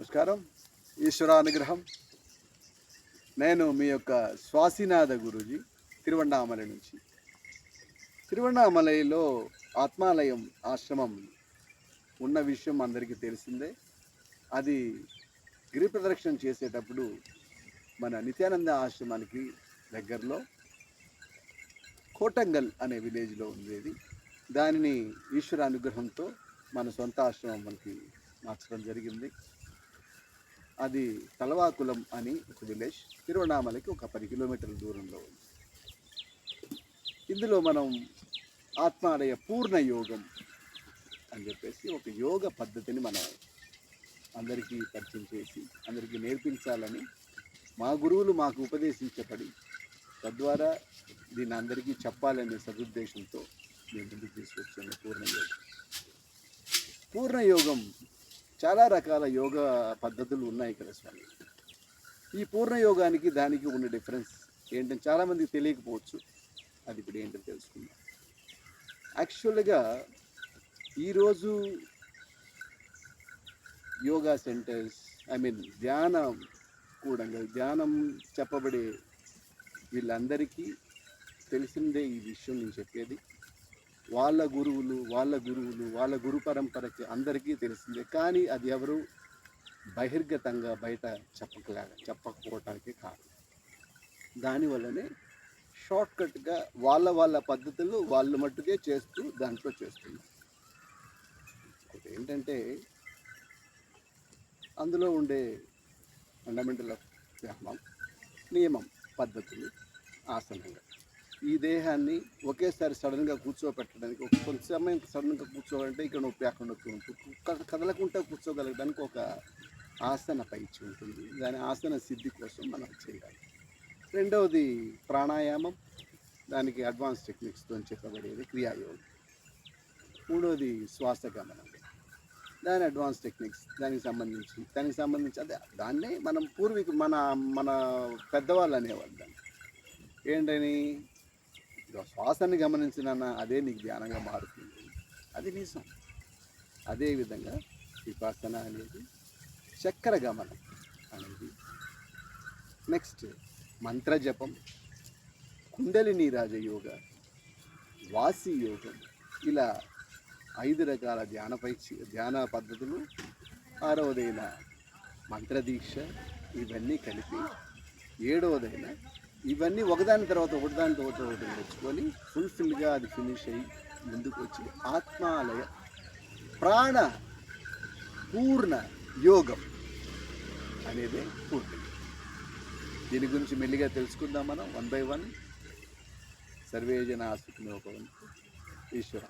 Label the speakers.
Speaker 1: నమస్కారం. ఈశ్వరానుగ్రహం. నేను మీ యొక్క స్వాసినాథ గురూజీ, తిరువణ్ణామలై నుంచి. తిరువణ్ణామలైలో ఆత్మాలయం ఆశ్రమం ఉన్న విషయం అందరికీ తెలిసిందే. అది గిరి ప్రదక్షిణ చేసేటప్పుడు మన నిత్యానంద ఆశ్రమానికి దగ్గరలో కోటంగల్ అనే విలేజ్లో ఉండేది. దానిని ఈశ్వర అనుగ్రహంతో మన సొంత ఆశ్రమం మనకి మార్చడం జరిగింది. అది తలవాకులం అని ఒక విలేజ్, తిరువణామలకి ఒక 10 కిలోమీటర్ల దూరంలో ఉంది. ఇందులో మనం ఆత్మాలయ పూర్ణ యోగం అని చెప్పేసి ఒక యోగ పద్ధతిని మనం అందరికీ పరిచయం చేసి అందరికీ నేర్పించాలని మా గురువులు మాకు ఉపదేశించబడి తద్వారా దీన్ని అందరికీ చెప్పాలనే సదుద్దేశంతో మేము ముందుకు తీసుకొచ్చాము. పూర్ణయోగం చాలా రకాల యోగా పద్ధతులు ఉన్నాయి కదా స్వామి. ఈ పూర్ణయోగానికి దానికి ఉన్న డిఫరెన్స్ ఏంటంటే చాలామందికి తెలియకపోవచ్చు. అది ఇప్పుడు ఏంటో తెలుసుకుందాం. యాక్చువల్గా ఈరోజు యోగా సెంటర్స్, ధ్యానం కూడా, ధ్యానం చెప్పబడే వీళ్ళందరికీ తెలిసిందే ఈ విషయం. నేను చెప్పేది వాళ్ళ గురువులు వాళ్ళ గురు పరంపరకి అందరికీ తెలిసిందే. కానీ అది ఎవరు బహిర్గతంగా బయట చెప్పకపోవటానికి కారణం. దానివల్లనే షార్ట్కట్గా వాళ్ళ పద్ధతులు వాళ్ళు మట్టుకే చేస్తూ దాంట్లో చేస్తున్నారు. ఏంటంటే అందులో ఉండే ఫండమెంటల్ ఆఫ్ ధ్యానం, నియమం, పద్ధతులు, ఆసనంగా ఈ దేహాన్ని ఒకేసారి సడన్గా కూర్చోబెట్టడానికి, కొంత సమయం సడన్గా కూర్చోవాలంటే ఇక్కడ నొప్పి అక్కడ నొప్పి ఉంటుంది. కదలకుండా కూర్చోగలగడానికి ఒక ఆసన పైచి ఉంటుంది. దాని ఆసన సిద్ధి కోసం మనం చేయాలి. రెండవది ప్రాణాయామం, దానికి అడ్వాన్స్ టెక్నిక్స్తో చెప్పబడేది క్రియాయోగం. మూడవది శ్వాస గమనం, దాని అడ్వాన్స్ టెక్నిక్స్, దానికి సంబంధించి అదే దాన్నే మనం పూర్వీకులు మన పెద్దవాళ్ళు అనేవాళ్ళు. దాన్ని ఏంటని శ్వాసని గమనించిన అదే నీకు ధ్యానంగా మారుతుంది. అది నిజం. అదేవిధంగా విపස්සన అనేది చక్ర గమనం అనేది, నెక్స్ట్ మంత్రజపం, కుండలిని రాజయోగ, వాసి యోగం, ఇలా 5 రకాల ధ్యాన పద్ధతులు. 6వదైన మంత్రదీక్ష, ఇవన్నీ కలిపి 7వదైన ఇవన్నీ ఒకదాని తర్వాత ఒకటి తెచ్చుకొని ఫుల్ఫిల్గా అది ఫినిష్ అయ్యి ముందుకు వచ్చి ఆత్మాలయ ప్రాణ పూర్ణ యోగం అనేది పూర్తి. దీని గురించి మెల్లిగా తెలుసుకుందాం మనం 1 by 1. సర్వే జనా సుఖినో భవంతు. ఈశ్వర.